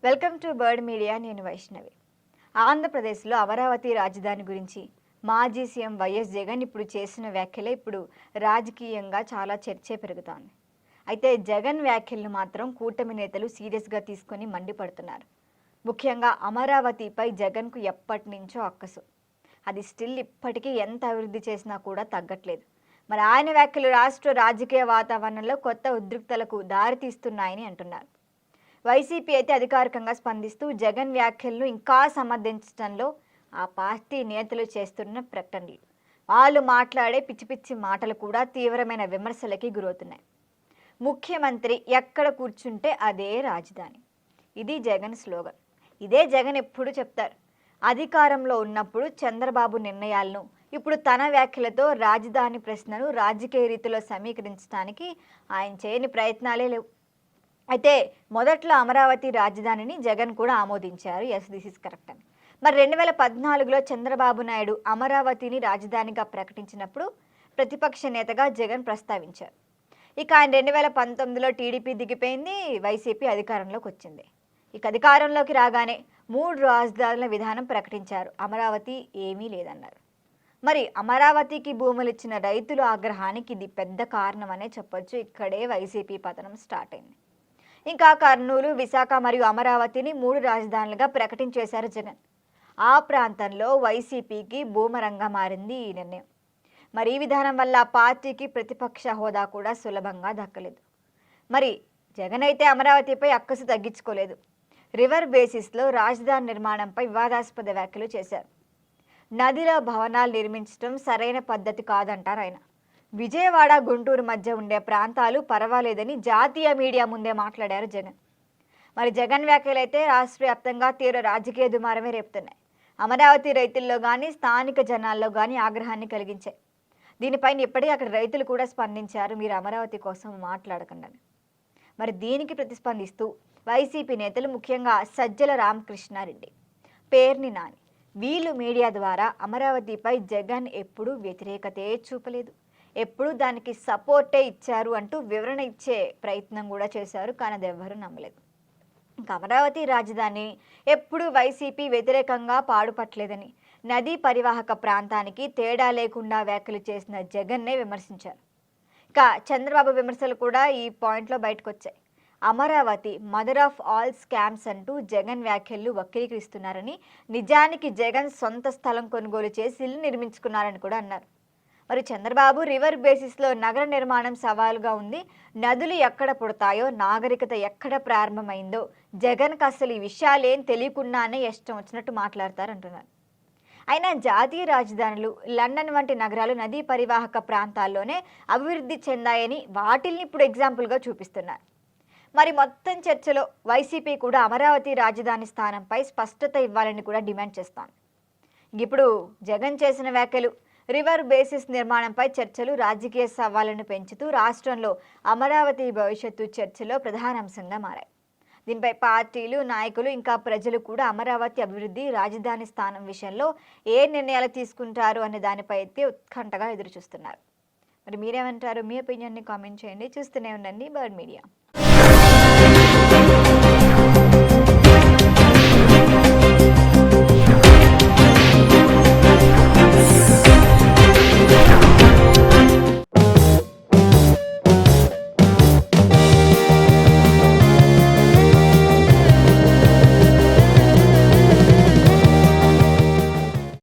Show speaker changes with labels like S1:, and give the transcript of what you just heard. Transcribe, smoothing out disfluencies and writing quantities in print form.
S1: Welcome to bird media. నేను వైష్ణవి. ఆంధ్రప్రదేశ్లో అమరావతి రాజధాని గురించి మాజీ సీఎం వైఎస్ జగన్ ఇప్పుడు చేసిన వ్యాఖ్యలే ఇప్పుడు రాజకీయంగా చాలా చర్చే పెరుగుతోంది. అయితే జగన్ వ్యాఖ్యలను మాత్రం కూటమి నేతలు సీరియస్గా తీసుకొని మండిపడుతున్నారు. ముఖ్యంగా అమరావతిపై జగన్కు ఎప్పటి నుంచో అక్కసు. అది స్టిల్ ఇప్పటికీ ఎంత అభివృద్ధి చేసినా కూడా తగ్గట్లేదు. మరి ఆయన వ్యాఖ్యలు రాష్ట్ర రాజకీయ వాతావరణంలో కొత్త ఉద్రిక్తలకు దారితీస్తున్నాయని అంటున్నారు. వైసీపీ అయితే అధికారికంగా స్పందిస్తూ జగన్ వ్యాఖ్యలను ఇంకా సమర్థించడంలో ఆ పార్టీ నేతలు చేస్తున్న ప్రకటనలు, వాళ్ళు మాట్లాడే పిచ్చి పిచ్చి మాటలు కూడా తీవ్రమైన విమర్శలకి గురవుతున్నాయి. ముఖ్యమంత్రి ఎక్కడ కూర్చుంటే అదే రాజధాని, ఇది జగన్ స్లోగన్. ఇదే జగన్ ఎప్పుడు చెప్తారు. అధికారంలో ఉన్నప్పుడు చంద్రబాబు నిర్ణయాలను ఇప్పుడు తన వ్యాఖ్యలతో రాజధాని ప్రశ్నను రాజకీయ రీతిలో సమీకరించడానికి ఆయన చేయని ప్రయత్నాలే లేవు. అయితే మొదట్లో అమరావతి రాజధానిని జగన్ కూడా ఆమోదించారు. ఎస్, దిస్ ఇస్ కరెక్ట్ అని. మరి 2014లో చంద్రబాబు నాయుడు అమరావతిని రాజధానిగా ప్రకటించినప్పుడు ప్రతిపక్ష నేతగా జగన్ ప్రస్తావించారు. ఇక ఆయన 2019లో టీడీపీ దిగిపోయింది, వైసీపీ అధికారంలోకి వచ్చింది. ఇక అధికారంలోకి రాగానే 3 రాజధానుల విధానం ప్రకటించారు. అమరావతి ఏమీ లేదన్నారు. మరి అమరావతికి భూములు ఇచ్చిన రైతుల ఆగ్రహానికి ఇది పెద్ద కారణమనే చెప్పొచ్చు. ఇక్కడే వైసీపీ పతనం స్టార్ట్ అయింది. ఇంకా కర్నూలు, విశాఖ మరియు అమరావతిని 3 రాజధానులుగా ప్రకటించేశారు జగన్. ఆ ప్రాంతంలో వైసీపీకి బూమరంగా మారింది ఈ నిర్ణయం. మరి ఈ విధానం వల్ల పార్టీకి ప్రతిపక్ష హోదా కూడా సులభంగా దక్కలేదు. మరి జగన్ అయితే అమరావతిపై అక్కసు తగ్గించుకోలేదు. రివర్ బేసిస్లో రాజధాని నిర్మాణంపై వివాదాస్పద వ్యాఖ్యలు చేశారు. నదిలో భవనాలు నిర్మించడం సరైన పద్ధతి కాదంటారు ఆయన. విజయవాడ, గుంటూరు మధ్య ఉండే ప్రాంతాలు పర్వాలేదని జాతీయ మీడియా ముందే మాట్లాడారు జగన్. మరి జగన్ వ్యాఖ్యలు అయితే రాష్ట్ర వ్యాప్తంగా తీవ్ర రాజకీయ దుమారమే రేపుతున్నాయి. అమరావతి రైతుల్లో కానీ స్థానిక జనాల్లో కానీ ఆగ్రహాన్ని కలిగించాయి. దీనిపైన ఇప్పటికీ అక్కడ రైతులు కూడా స్పందించారు, మీరు అమరావతి కోసం మాట్లాడకండి. మరి దీనికి ప్రతిస్పందిస్తూ వైసీపీ నేతలు, ముఖ్యంగా సజ్జల రామకృష్ణారెడ్డి, పేర్ని నాని, వీళ్ళు మీడియా ద్వారా అమరావతిపై జగన్ ఎప్పుడూ వ్యతిరేకతే చూపలేదు, ఎప్పుడు దానికి సపోర్టే ఇచ్చారు అంటూ వివరణ ఇచ్చే ప్రయత్నం కూడా చేశారు. కానీ అది ఎవ్వరూ నమ్మలేదు. ఇంకా అమరావతి రాజధాని ఎప్పుడు వైసీపీ వ్యతిరేకంగా పాడుపట్టలేదని, నదీ పరివాహక ప్రాంతానికి తేడా లేకుండా వ్యాఖ్యలు చేసిన జగన్నే విమర్శించారు. ఇక చంద్రబాబు విమర్శలు కూడా ఈ పాయింట్లో బయటకు వచ్చాయి. Amaravati mother of all scams అంటూ జగన్ వ్యాఖ్యలు వక్రీకరిస్తున్నారని, నిజానికి జగన్ సొంత స్థలం కొనుగోలు చేసి ఇల్లు నిర్మించుకున్నారని కూడా అన్నారు. మరి చంద్రబాబు రివర్ బేసిస్లో నగర నిర్మాణం సవాలుగా ఉంది, నదులు ఎక్కడ పుడతాయో, నాగరికత ఎక్కడ ప్రారంభమైందో జగన్కి అసలు ఈ విషయాలేం తెలియకుండానే ఇష్టం వచ్చినట్టు మాట్లాడతారంటున్నారు. అయినా జాతీయ రాజధానులు, లండన్ వంటి నగరాలు నదీ పరివాహక ప్రాంతాల్లోనే అభివృద్ధి చెందాయని వాటిల్ని ఇప్పుడు ఎగ్జాంపుల్గా చూపిస్తున్నారు. మరి మొత్తం చర్చలో వైసీపీ కూడా అమరావతి రాజధాని స్థానంపై స్పష్టత ఇవ్వాలని కూడా డిమాండ్ చేస్తాను. ఇప్పుడు జగన్ చేసిన వ్యాఖ్యలు రివర్ బేసిస్ నిర్మాణంపై చర్చలు రాజకీయ సవాళ్లను పెంచుతూ రాష్ట్రంలో అమరావతి భవిష్యత్తు చర్చలో ప్రధాన అంశంగా మారాయి. దీనిపై పార్టీలు, నాయకులు, ఇంకా ప్రజలు కూడా అమరావతి అభివృద్ధి, రాజధాని స్థానం విషయంలో ఏ నిర్ణయాలు తీసుకుంటారు అనే దానిపై అయితే ఉత్కంఠగా ఎదురు చూస్తున్నారు. మరి మీరేమంటారు? మీ ఒపీనియన్ని కామెంట్ చేయండి. చూస్తూనే ఉండండి బర్డ్ మీడియా.